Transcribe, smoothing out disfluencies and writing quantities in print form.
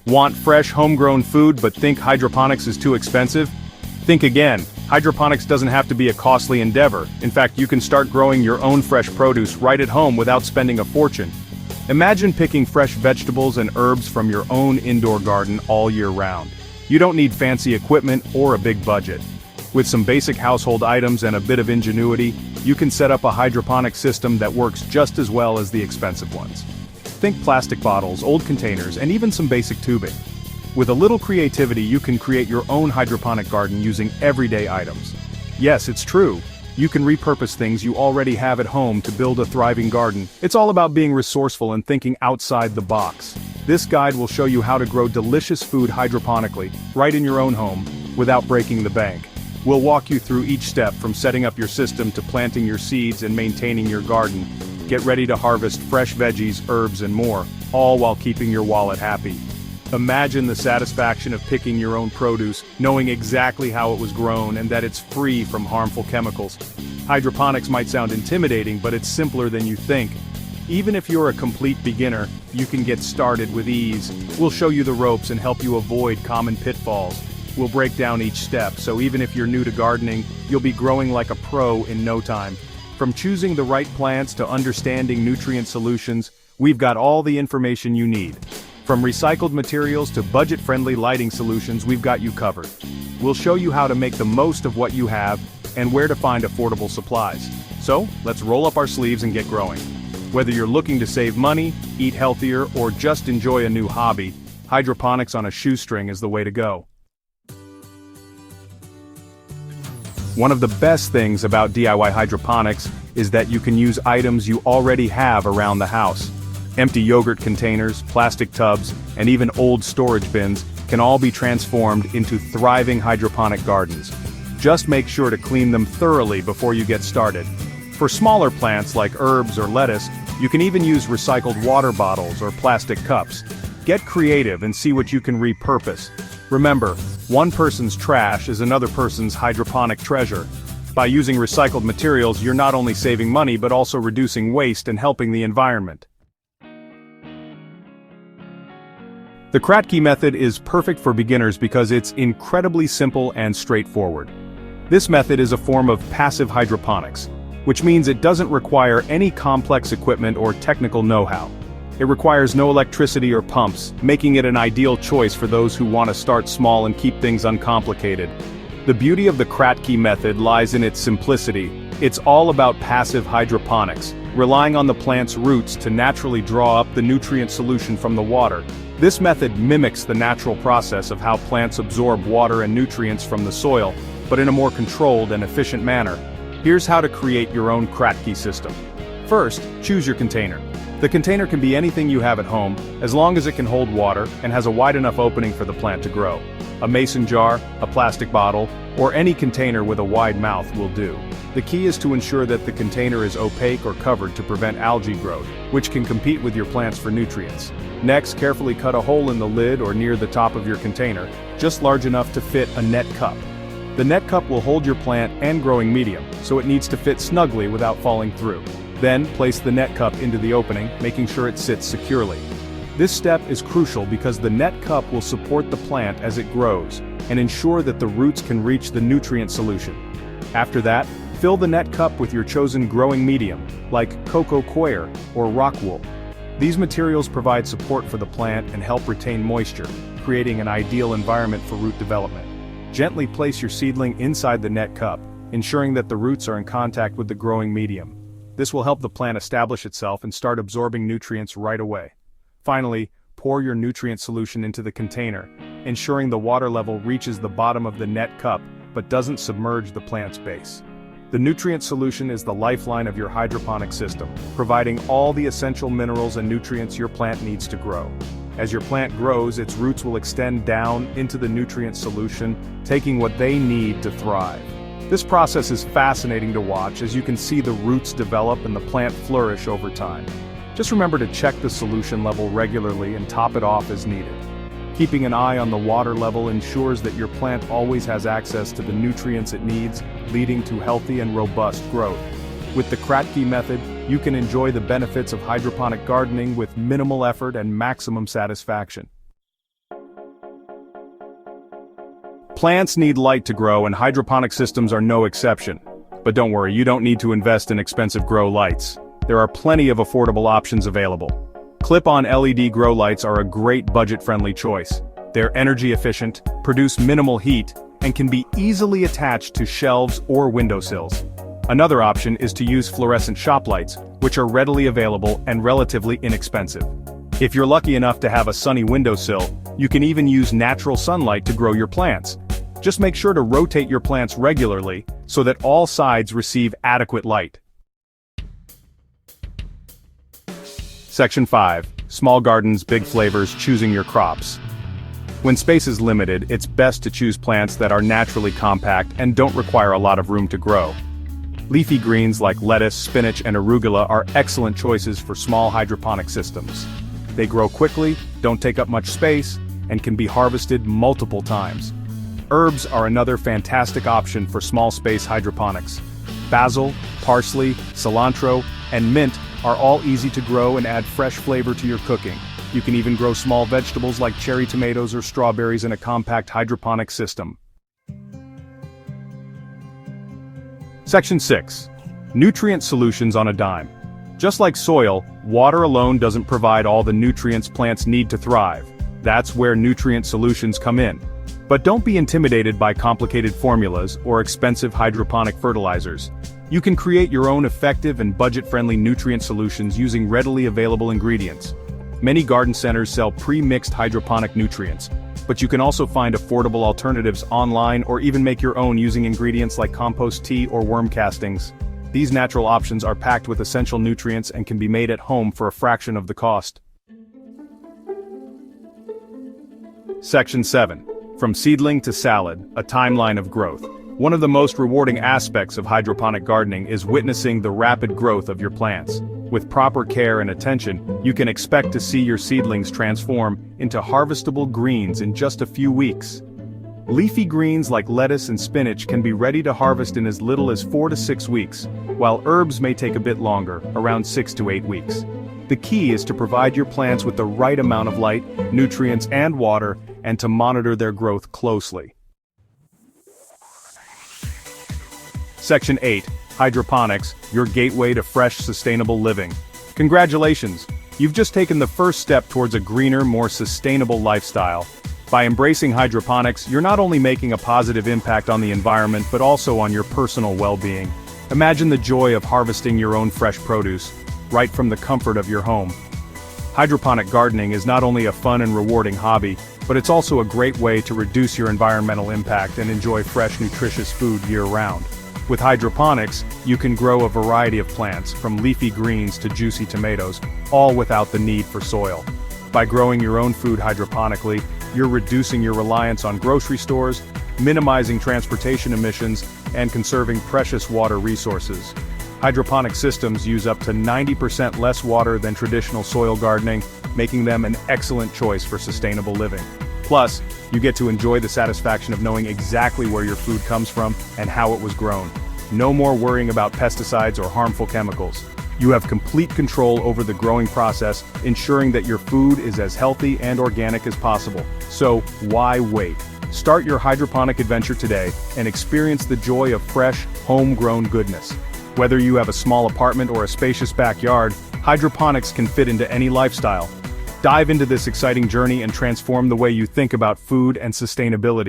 Want fresh, homegrown food but think hydroponics is too expensive? Think again. Hydroponics doesn't have to be a costly endeavor. In fact, you can start growing your own fresh produce right at home without spending a fortune. Imagine picking fresh vegetables and herbs from your own indoor garden all year round. You don't need fancy equipment or a big budget. With some basic household items and a bit of ingenuity, you can set up a hydroponic system that works just as well as the expensive ones. Think plastic bottles, old containers, and even some basic tubing. With a little creativity, you can create your own hydroponic garden using everyday items. Yes, it's true. You can repurpose things you already have at home to build a thriving garden. It's all about being resourceful and thinking outside the box. This guide will show you how to grow delicious food hydroponically, right in your own home, without breaking the bank. We'll walk you through each step from setting up your system to planting your seeds and maintaining your garden. Get ready to harvest fresh veggies, herbs, and more, all while keeping your wallet happy. Imagine the satisfaction of picking your own produce, knowing exactly how it was grown and that it's free from harmful chemicals. Hydroponics might sound intimidating, but it's simpler than you think. Even if you're a complete beginner, you can get started with ease. We'll show you the ropes and help you avoid common pitfalls. We'll break down each step, so even if you're new to gardening, you'll be growing like a pro in no time. From choosing the right plants to understanding nutrient solutions, we've got all the information you need. From recycled materials to budget-friendly lighting solutions, we've got you covered. We'll show you how to make the most of what you have and where to find affordable supplies. So, let's roll up our sleeves and get growing. Whether you're looking to save money, eat healthier, or just enjoy a new hobby, hydroponics on a shoestring is the way to go. One of the best things about DIY hydroponics is that you can use items you already have around the house. Empty yogurt containers, plastic tubs, and even old storage bins can all be transformed into thriving hydroponic gardens. Just make sure to clean them thoroughly before you get started. For smaller plants like herbs or lettuce, you can even use recycled water bottles or plastic cups. Get creative and see what you can repurpose. Remember, one person's trash is another person's hydroponic treasure. By using recycled materials, you're not only saving money but also reducing waste and helping the environment. The Kratky method is perfect for beginners because it's incredibly simple and straightforward. This method is a form of passive hydroponics, which means it doesn't require any complex equipment or technical know-how. It requires no electricity or pumps, making it an ideal choice for those who want to start small and keep things uncomplicated. The beauty of the Kratky method lies in its simplicity. It's all about passive hydroponics, relying on the plant's roots to naturally draw up the nutrient solution from the water. This method mimics the natural process of how plants absorb water and nutrients from the soil, but in a more controlled and efficient manner. Here's how to create your own Kratky system. First, choose your container. The container can be anything you have at home, as long as it can hold water and has a wide enough opening for the plant to grow. A mason jar, a plastic bottle, or any container with a wide mouth will do. The key is to ensure that the container is opaque or covered to prevent algae growth, which can compete with your plants for nutrients. Next, carefully cut a hole in the lid or near the top of your container, just large enough to fit a net cup. The net cup will hold your plant and growing medium, so it needs to fit snugly without falling through. Then, place the net cup into the opening, making sure it sits securely. This step is crucial because the net cup will support the plant as it grows, and ensure that the roots can reach the nutrient solution. After that, fill the net cup with your chosen growing medium, like cocoa coir or rock wool. These materials provide support for the plant and help retain moisture, creating an ideal environment for root development. Gently place your seedling inside the net cup, ensuring that the roots are in contact with the growing medium. This will help the plant establish itself and start absorbing nutrients right away. Finally, pour your nutrient solution into the container, ensuring the water level reaches the bottom of the net cup but doesn't submerge the plant's base. The nutrient solution is the lifeline of your hydroponic system, providing all the essential minerals and nutrients your plant needs to grow. As your plant grows, its roots will extend down into the nutrient solution, taking what they need to thrive. This process is fascinating to watch as you can see the roots develop and the plant flourish over time. Just remember to check the solution level regularly and top it off as needed. Keeping an eye on the water level ensures that your plant always has access to the nutrients it needs, leading to healthy and robust growth. With the Kratky method, you can enjoy the benefits of hydroponic gardening with minimal effort and maximum satisfaction. Plants need light to grow, and hydroponic systems are no exception. But don't worry, you don't need to invest in expensive grow lights. There are plenty of affordable options available. Clip-on LED grow lights are a great budget-friendly choice. They're energy efficient, produce minimal heat, and can be easily attached to shelves or windowsills. Another option is to use fluorescent shop lights, which are readily available and relatively inexpensive. If you're lucky enough to have a sunny windowsill, you can even use natural sunlight to grow your plants. Just make sure to rotate your plants regularly so that all sides receive adequate light. Section 5. Small Gardens, Big Flavors, Choosing Your Crops. When space is limited, it's best to choose plants that are naturally compact and don't require a lot of room to grow. Leafy greens like lettuce, spinach, and arugula are excellent choices for small hydroponic systems. They grow quickly, don't take up much space, and can be harvested multiple times. Herbs are another fantastic option for small space hydroponics. Basil, parsley, cilantro, and mint are all easy to grow and add fresh flavor to your cooking. You can even grow small vegetables like cherry tomatoes or strawberries in a compact hydroponic system. Section 6. Nutrient Solutions on a Dime. Just like soil, water alone doesn't provide all the nutrients plants need to thrive. That's where nutrient solutions come in. But don't be intimidated by complicated formulas or expensive hydroponic fertilizers. You can create your own effective and budget-friendly nutrient solutions using readily available ingredients. Many garden centers sell pre-mixed hydroponic nutrients, but you can also find affordable alternatives online or even make your own using ingredients like compost tea or worm castings. These natural options are packed with essential nutrients and can be made at home for a fraction of the cost. Section 7. From Seedling to Salad, a Timeline of Growth. One of the most rewarding aspects of hydroponic gardening is witnessing the rapid growth of your plants. With proper care and attention, you can expect to see your seedlings transform into harvestable greens in just a few weeks. Leafy greens like lettuce and spinach can be ready to harvest in as little as 4 to 6 weeks, while herbs may take a bit longer, around 6 to 8 weeks. The key is to provide your plants with the right amount of light, nutrients, and water, and to monitor their growth closely. Section 8. Hydroponics, your gateway to fresh, sustainable living. Congratulations! You've just taken the first step towards a greener, more sustainable lifestyle. By embracing hydroponics, you're not only making a positive impact on the environment but also on your personal well-being. Imagine the joy of harvesting your own fresh produce, right from the comfort of your home. Hydroponic gardening is not only a fun and rewarding hobby, but it's also a great way to reduce your environmental impact and enjoy fresh, nutritious food year-round. With hydroponics, you can grow a variety of plants, from leafy greens to juicy tomatoes, all without the need for soil. By growing your own food hydroponically, you're reducing your reliance on grocery stores, minimizing transportation emissions, and conserving precious water resources. Hydroponic systems use up to 90% less water than traditional soil gardening, making them an excellent choice for sustainable living. Plus, you get to enjoy the satisfaction of knowing exactly where your food comes from and how it was grown. No more worrying about pesticides or harmful chemicals. You have complete control over the growing process, ensuring that your food is as healthy and organic as possible. So, why wait? Start your hydroponic adventure today and experience the joy of fresh, homegrown goodness. Whether you have a small apartment or a spacious backyard, hydroponics can fit into any lifestyle. Dive into this exciting journey and transform the way you think about food and sustainability.